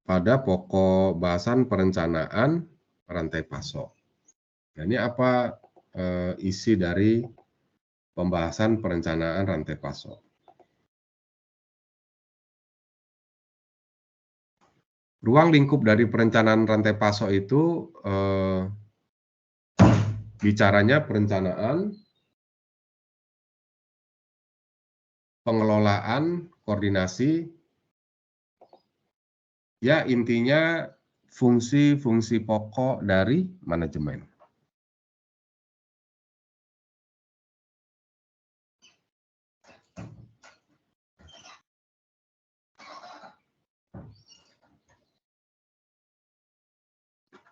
pada pokok bahasan perencanaan rantai pasok. Nah, ini apa isi dari pembahasan perencanaan rantai pasok? Ruang lingkup dari perencanaan rantai pasok itu bicaranya perencanaan, pengelolaan, koordinasi, ya intinya fungsi-fungsi pokok dari manajemen.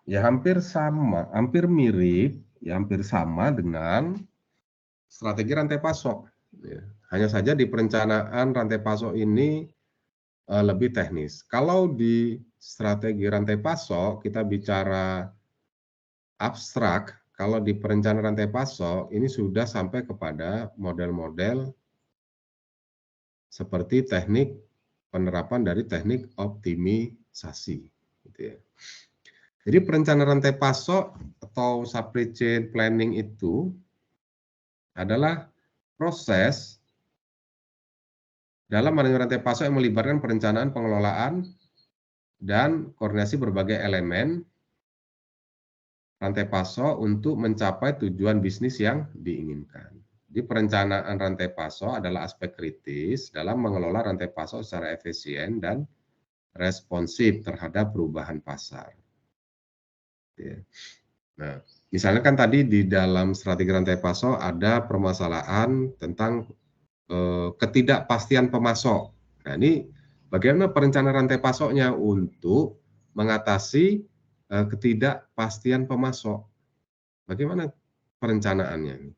Ya hampir sama, hampir mirip, ya hampir sama dengan strategi rantai pasok. Ya. Hanya saja di perencanaan rantai pasok ini lebih teknis. Kalau di strategi rantai pasok kita bicara abstrak, kalau di perencanaan rantai pasok ini sudah sampai kepada model-model seperti teknik penerapan dari teknik optimisasi. Gitu ya. Jadi perencanaan rantai pasok atau supply chain planning itu adalah proses dalam manajemen rantai pasok yang melibatkan perencanaan, pengelolaan, dan koordinasi berbagai elemen rantai pasok untuk mencapai tujuan bisnis yang diinginkan. Jadi perencanaan rantai pasok adalah aspek kritis dalam mengelola rantai pasok secara efisien dan responsif terhadap perubahan pasar. Nah, misalnya kan tadi di dalam strategi rantai pasok ada permasalahan tentang ketidakpastian pemasok. Nah, ini bagaimana perencanaan rantai pasoknya untuk mengatasi ketidakpastian pemasok? Bagaimana perencanaannya?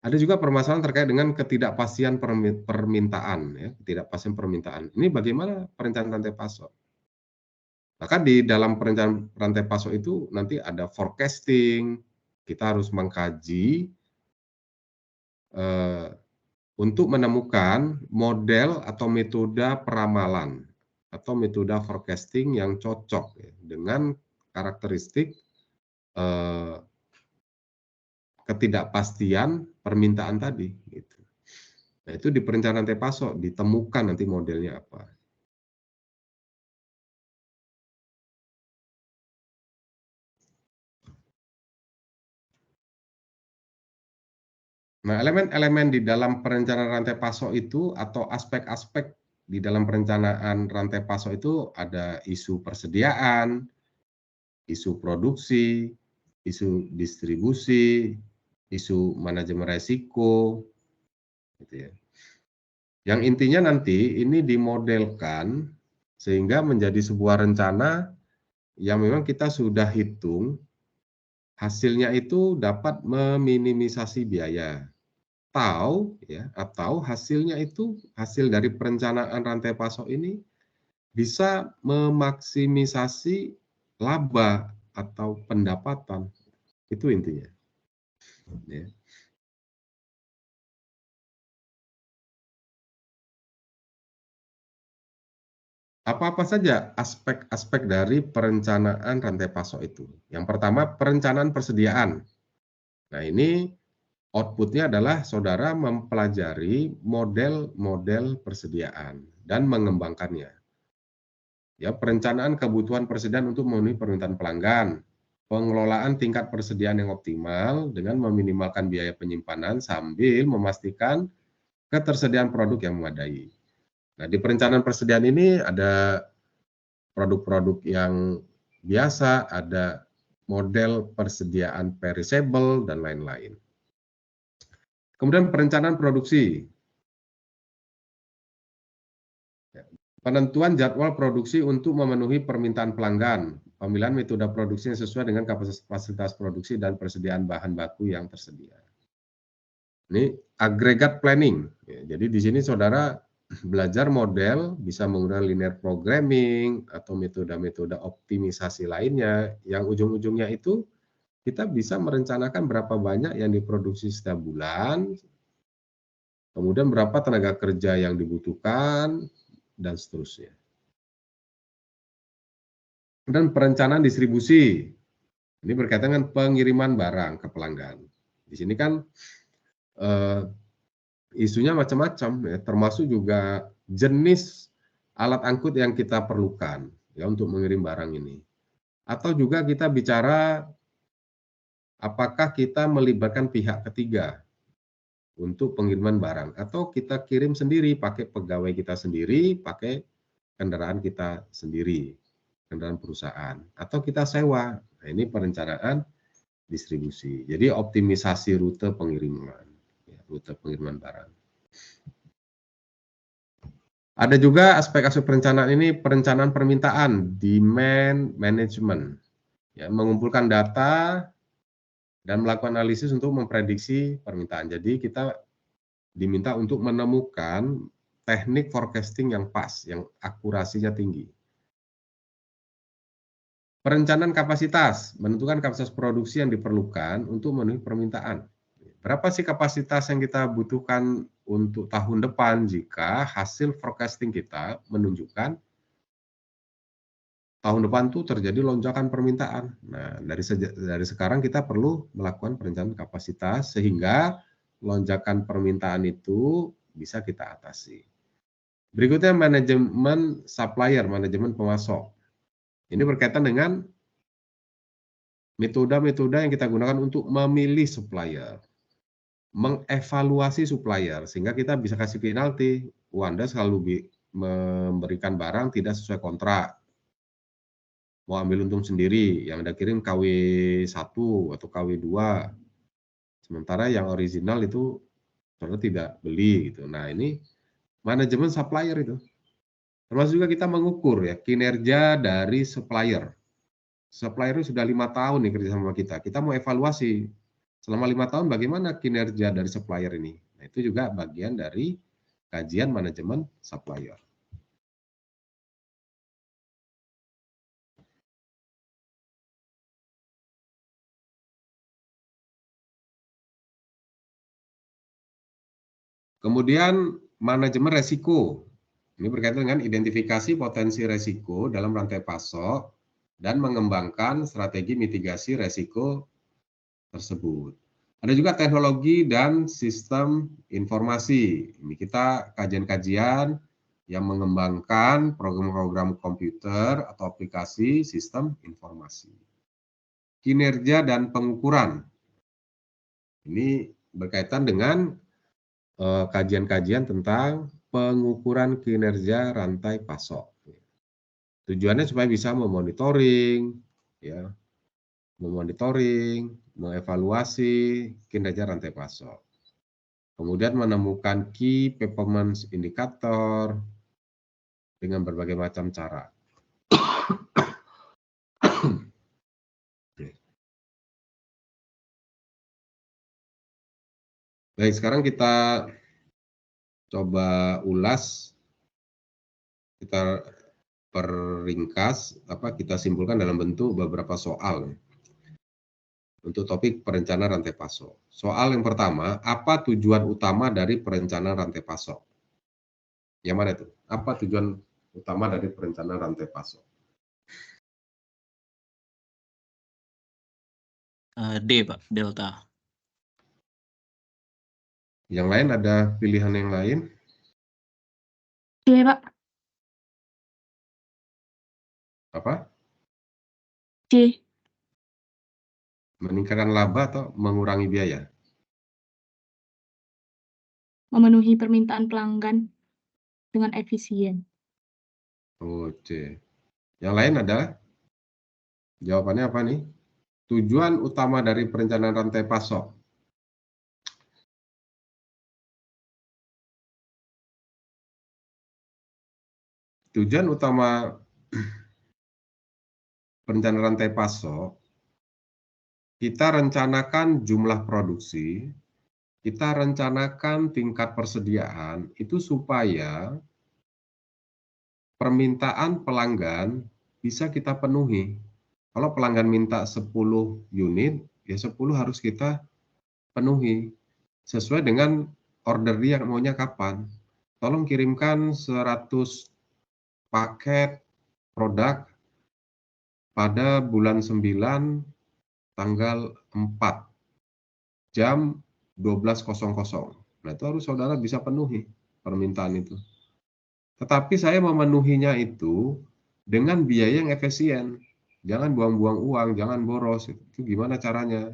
Ada juga permasalahan terkait dengan ketidakpastian permintaan, ya, ketidakpastian permintaan. Ini bagaimana perencanaan rantai pasok? Maka di dalam perencanaan rantai pasok itu nanti ada forecasting, kita harus mengkaji untuk menemukan model atau metode peramalan atau metode forecasting yang cocok ya, dengan karakteristik ketidakpastian permintaan tadi. Gitu. Nah, itu di perencanaan rantai pasok ditemukan nanti modelnya apa. Nah, elemen-elemen di dalam perencanaan rantai pasok itu atau aspek-aspek di dalam perencanaan rantai pasok itu ada isu persediaan, isu produksi, isu distribusi, isu manajemen resiko, gitu ya. Yang intinya nanti ini dimodelkan sehingga menjadi sebuah rencana yang memang kita sudah hitung hasilnya itu dapat meminimisasi biaya. Atau hasilnya itu hasil dari perencanaan rantai pasok ini bisa memaksimisasi laba atau pendapatan. Itu intinya. Ya. Apa-apa saja aspek-aspek dari perencanaan rantai pasok itu. Yang pertama, perencanaan persediaan. Nah, ini outputnya adalah saudara mempelajari model-model persediaan dan mengembangkannya. Ya, perencanaan kebutuhan persediaan untuk memenuhi permintaan pelanggan, pengelolaan tingkat persediaan yang optimal dengan meminimalkan biaya penyimpanan sambil memastikan ketersediaan produk yang memadai. Nah, di perencanaan persediaan ini ada produk-produk yang biasa, ada model persediaan perishable, dan lain-lain. Kemudian perencanaan produksi. Penentuan jadwal produksi untuk memenuhi permintaan pelanggan. Pemilihan metode produksi yang sesuai dengan kapasitas produksi dan persediaan bahan baku yang tersedia. Ini agregat planning. Jadi di sini saudara belajar model bisa menggunakan linear programming atau metode-metode optimisasi lainnya yang ujung-ujungnya itu kita bisa merencanakan berapa banyak yang diproduksi setiap bulan, kemudian berapa tenaga kerja yang dibutuhkan, dan seterusnya. Dan perencanaan distribusi. Ini berkaitan dengan pengiriman barang ke pelanggan. Di sini kan isunya macam-macam ya, termasuk juga jenis alat angkut yang kita perlukan ya untuk mengirim barang ini. Atau juga kita bicara apakah kita melibatkan pihak ketiga untuk pengiriman barang atau kita kirim sendiri pakai pegawai kita sendiri, pakai kendaraan kita sendiri, kendaraan perusahaan atau kita sewa. Nah, ini perencanaan distribusi. Jadi optimisasi rute pengiriman, ya, rute pengiriman barang. Ada juga aspek-aspek perencanaan ini, perencanaan permintaan, demand management, ya, mengumpulkan data dan melakukan analisis untuk memprediksi permintaan. Jadi kita diminta untuk menemukan teknik forecasting yang pas, yang akurasinya tinggi. Perencanaan kapasitas, menentukan kapasitas produksi yang diperlukan untuk memenuhi permintaan. Berapa sih kapasitas yang kita butuhkan untuk tahun depan jika hasil forecasting kita menunjukkan tahun depan tuh terjadi lonjakan permintaan. Nah, dari sekarang kita perlu melakukan perencanaan kapasitas sehingga lonjakan permintaan itu bisa kita atasi. Berikutnya manajemen supplier, manajemen pemasok. Ini berkaitan dengan metode-metode yang kita gunakan untuk memilih supplier, mengevaluasi supplier, sehingga kita bisa kasih penalti. Anda selalu memberikan barang tidak sesuai kontrak, mau ambil untung sendiri, yang Anda kirim KW1 atau KW2, sementara yang original itu Saudara tidak beli gitu. Nah, ini manajemen supplier itu. Termasuk juga kita mengukur ya kinerja dari supplier. Supplier itu sudah 5 tahun nih kerja sama kita. Kita mau evaluasi selama 5 tahun bagaimana kinerja dari supplier ini. Nah, itu juga bagian dari kajian manajemen supplier. Kemudian manajemen resiko. Ini berkaitan dengan identifikasi potensi resiko dalam rantai pasok dan mengembangkan strategi mitigasi resiko tersebut. Ada juga teknologi dan sistem informasi. Ini kita kajian-kajian yang mengembangkan program-program komputer atau aplikasi sistem informasi. Kinerja dan pengukuran. Ini berkaitan dengan kajian-kajian tentang pengukuran kinerja rantai pasok. Tujuannya supaya bisa memonitoring, ya, mengevaluasi kinerja rantai pasok. Kemudian menemukan key performance indicator dengan berbagai macam cara. Baik, sekarang kita coba ulas, kita peringkas, kita simpulkan dalam bentuk beberapa soal untuk topik perencanaan rantai pasok. Soal yang pertama, apa tujuan utama dari perencanaan rantai pasok? Yang mana itu? Apa tujuan utama dari perencanaan rantai pasok? D, Pak, delta. Yang lain ada pilihan yang lain? C, Pak. Apa? C. Meningkatkan laba atau mengurangi biaya? Memenuhi permintaan pelanggan dengan efisien. Oh, C. Yang lain ada? Jawabannya apa nih? Tujuan utama dari perencanaan rantai pasok. Tujuan utama perencanaan rantai pasok, kita rencanakan jumlah produksi, kita rencanakan tingkat persediaan, itu supaya permintaan pelanggan bisa kita penuhi. Kalau pelanggan minta 10 unit, ya 10 harus kita penuhi. Sesuai dengan order dia maunya kapan. Tolong kirimkan 100 paket produk pada bulan 9 tanggal 4 jam 12.00. Nah, itu harus saudara bisa penuhi permintaan itu. Tetapi saya memenuhinya itu dengan biaya yang efisien. Jangan buang-buang uang, jangan boros. Itu gimana caranya?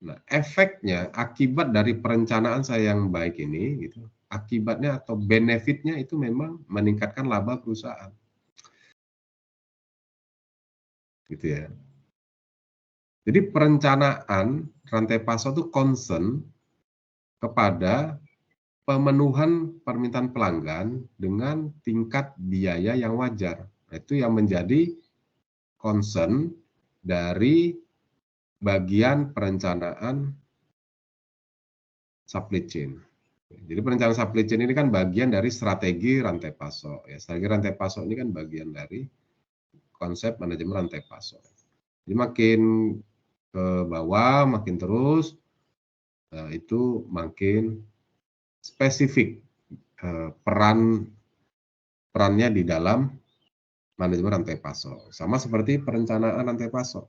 Nah, efeknya, akibat dari perencanaan saya yang baik ini, gitu, akibatnya atau benefitnya itu memang meningkatkan laba perusahaan. Gitu ya. Jadi perencanaan rantai pasok itu concern kepada pemenuhan permintaan pelanggan dengan tingkat biaya yang wajar. Nah, itu yang menjadi concern dari bagian perencanaan supply chain. Jadi perencanaan supply chain ini kan bagian dari strategi rantai pasok. Ya, strategi rantai pasok ini kan bagian dari konsep manajemen rantai pasok. Jadi makin ke bawah, makin terus, itu makin spesifik perannya di dalam manajemen rantai pasok. Sama seperti perencanaan rantai pasok.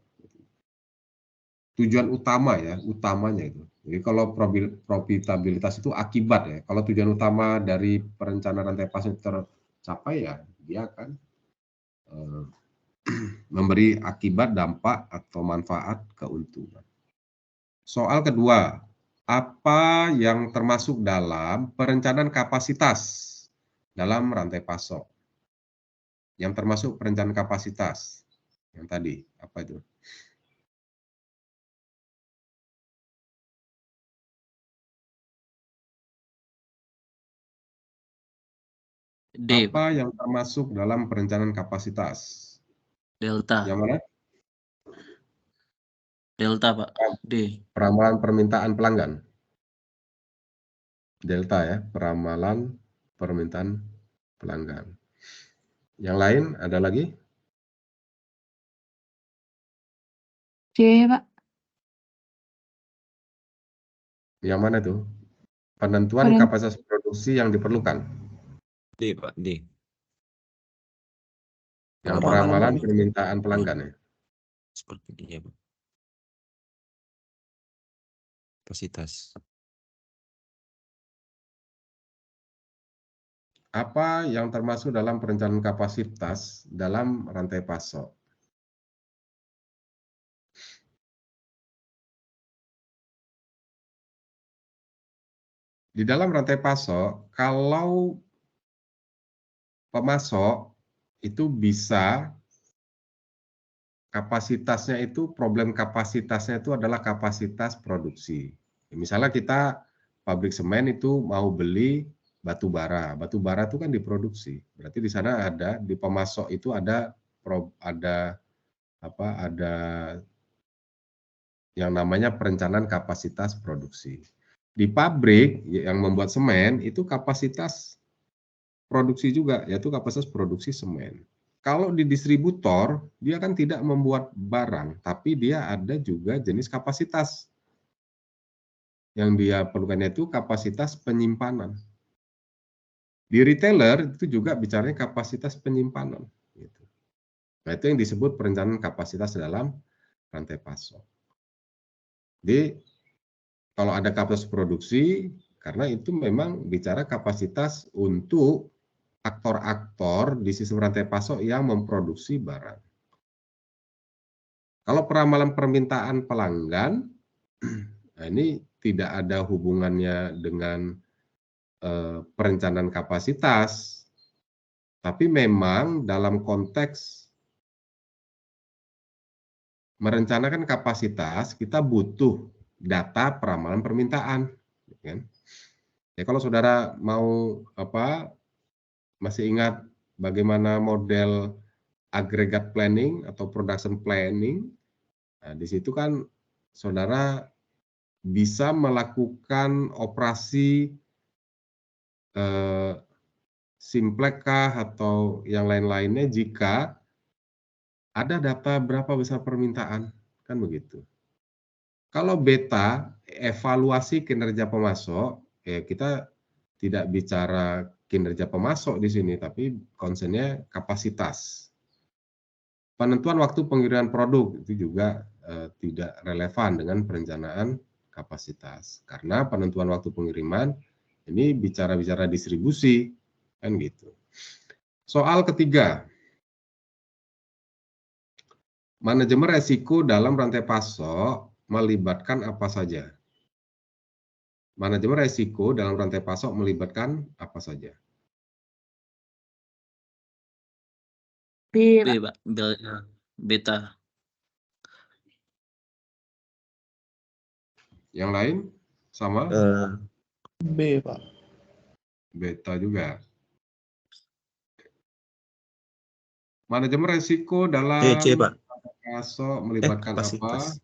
Tujuan utama ya, utamanya itu. Jadi kalau profitabilitas itu akibat ya. Kalau tujuan utama dari perencanaan rantai pasok tercapai ya, dia akan memberi akibat, dampak atau manfaat, keuntungan. Soal kedua, apa yang termasuk dalam perencanaan kapasitas dalam rantai pasok? Yang termasuk perencanaan kapasitas yang tadi, apa itu? D, Pak. Apa yang termasuk dalam perencanaan kapasitas? Delta. Yang mana? Delta, Pak. D. Peramalan permintaan pelanggan. Delta ya, peramalan permintaan pelanggan. Yang lain ada lagi? C, Pak. Yang mana tuh? Penentuan kapasitas produksi yang diperlukan. D, Pak, D. Yang peramalan permintaan pelanggan ya. Seperti dia, Pak. Kapasitas. Apa yang termasuk dalam perencanaan kapasitas dalam rantai pasok? Di dalam rantai pasok, kalau pemasok itu bisa kapasitasnya itu, problem kapasitasnya itu adalah kapasitas produksi. Misalnya kita pabrik semen itu mau beli batu bara itu kan diproduksi. Berarti di sana ada, di pemasok itu ada yang namanya perencanaan kapasitas produksi. Di pabrik yang membuat semen itu kapasitas produksi juga, yaitu kapasitas produksi semen. Kalau di distributor, dia kan tidak membuat barang, tapi dia ada juga jenis kapasitas. Yang dia perlukan itu kapasitas penyimpanan. Di retailer itu juga bicaranya kapasitas penyimpanan. Nah, itu yang disebut perencanaan kapasitas dalam rantai pasok. Jadi, kalau ada kapasitas produksi, karena itu memang bicara kapasitas untuk aktor-aktor di sistem rantai pasok yang memproduksi barang. Kalau peramalan permintaan pelanggan, nah ini tidak ada hubungannya dengan perencanaan kapasitas, tapi memang dalam konteks merencanakan kapasitas, kita butuh data peramalan permintaan. Ya, kalau saudara mau masih ingat bagaimana model agregat planning atau production planning, nah, di situ kan saudara bisa melakukan operasi simplek kah atau yang lain-lainnya jika ada data berapa besar permintaan, kan begitu. Kalau beta, evaluasi kinerja pemasok, ya kita tidak bicara kinerja pemasok di sini, tapi concern-nya kapasitas. Penentuan waktu pengiriman produk itu juga tidak relevan dengan perencanaan kapasitas. Karena penentuan waktu pengiriman ini bicara-bicara distribusi, kan gitu. Soal ketiga, manajemen resiko dalam rantai pasok melibatkan apa saja? Manajemen resiko dalam rantai pasok melibatkan apa saja? B, B, Pak. Pak. Beta. Yang lain sama? B, Pak. Beta juga. Manajemen resiko dalam C, Pak. pasok melibatkan apa? Kapasitas.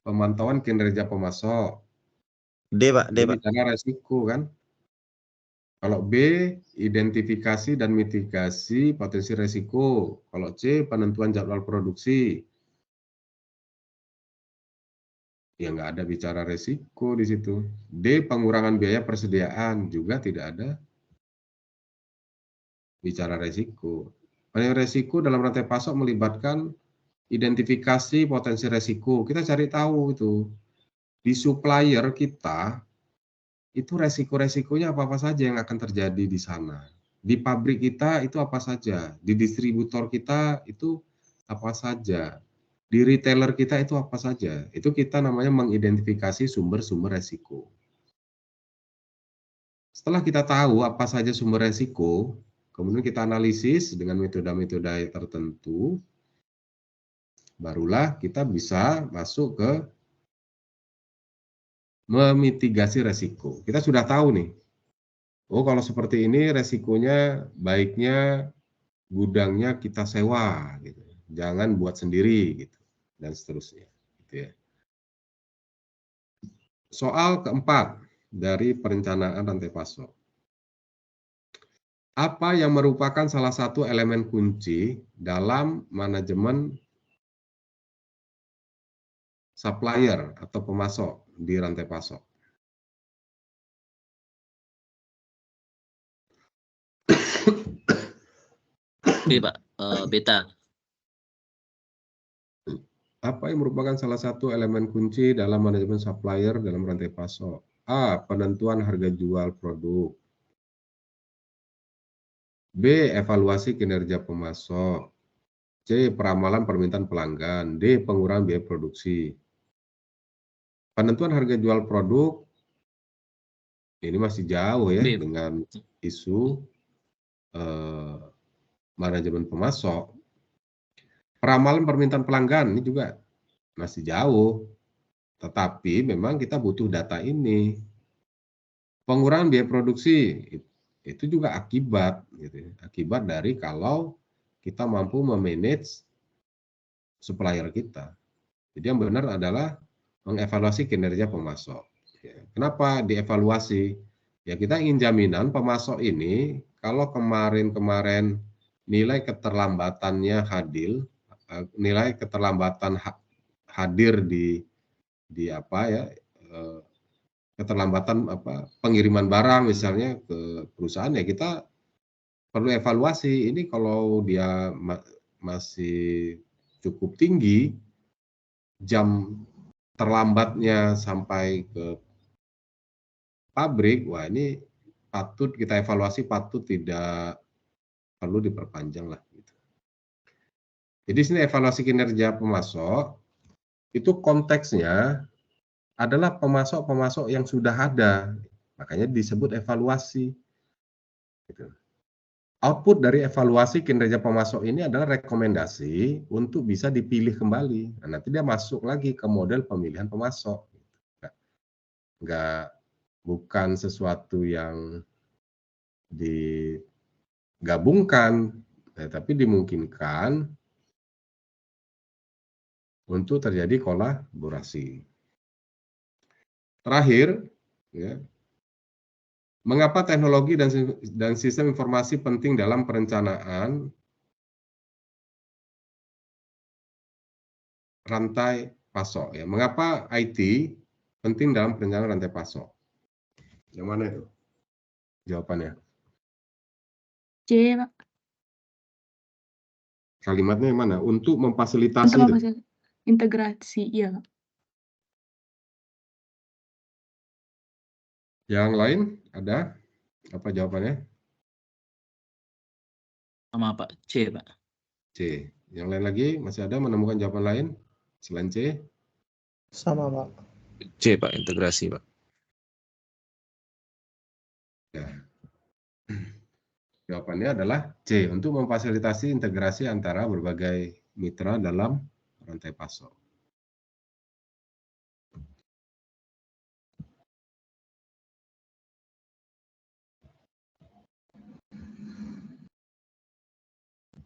Pemantauan kinerja pemasok. D, Pak. D, Ini Pak. bicara resiko kan? Kalau B, identifikasi dan mitigasi potensi resiko. Kalau C, penentuan jadwal produksi. Ya nggak ada bicara resiko di situ. D, pengurangan biaya persediaan. Juga tidak ada bicara resiko. Resiko dalam rantai pasok melibatkan identifikasi potensi resiko. Kita cari tahu itu. Di supplier kita, itu resiko-resikonya apa-apa saja yang akan terjadi di sana. Di pabrik kita itu apa saja, di distributor kita itu apa saja, di retailer kita itu apa saja. Itu kita namanya mengidentifikasi sumber-sumber resiko. Setelah kita tahu apa saja sumber resiko, kemudian kita analisis dengan metode-metode tertentu, barulah kita bisa masuk ke memitigasi resiko. Kita sudah tahu nih, oh kalau seperti ini resikonya baiknya gudangnya kita sewa, gitu. Jangan buat sendiri, gitu, dan seterusnya. Gitu ya. Soal keempat dari perencanaan rantai pasok. Apa yang merupakan salah satu elemen kunci dalam manajemen supplier atau pemasok di rantai pasok? B, Pak. Beta. Apa yang merupakan salah satu elemen kunci dalam manajemen supplier dalam rantai pasok? A. Penentuan harga jual produk. B. Evaluasi kinerja pemasok. C. Peramalan permintaan pelanggan. D. Pengurangan biaya produksi. Penentuan harga jual produk ini masih jauh ya B. dengan isu manajemen pemasok. Peramalan permintaan pelanggan ini juga masih jauh, tetapi memang kita butuh data ini. Pengurangan biaya produksi itu juga akibat, gitu, akibat dari kalau kita mampu memanage supplier kita. Jadi yang benar adalah mengevaluasi kinerja pemasok. Kenapa dievaluasi? Ya kita ingin jaminan pemasok ini kalau kemarin-kemarin nilai keterlambatannya nilai keterlambatan hadir di apa ya, keterlambatan pengiriman barang misalnya ke perusahaan, ya kita perlu evaluasi. Ini kalau dia masih cukup tinggi, jam terlambatnya sampai ke pabrik, wah ini patut kita evaluasi, patut tidak perlu diperpanjang lah. Gitu. Jadi sini evaluasi kinerja pemasok itu konteksnya adalah pemasok-pemasok yang sudah ada, makanya disebut evaluasi. Gitu. Output dari evaluasi kinerja pemasok ini adalah rekomendasi untuk bisa dipilih kembali. Nah, nanti dia masuk lagi ke model pemilihan pemasok. Bukan sesuatu yang digabungkan, tapi dimungkinkan untuk terjadi kolaborasi. Terakhir, ya, mengapa teknologi dan sistem informasi penting dalam perencanaan rantai pasok? Ya, mengapa IT penting dalam perencanaan rantai pasok? Yang mana itu jawabannya? C, Pak. Kalimatnya yang mana? Untuk Untuk memfasilitasi. integrasi, iya, Pak. Yang lain ada? Apa jawabannya? Sama Pak. C, Pak. C. Yang lain lagi masih ada menemukan jawaban lain selain C? Sama, Pak. C, Pak. Integrasi, Pak. Ya. Jawabannya adalah C, untuk memfasilitasi integrasi antara berbagai mitra dalam rantai pasok.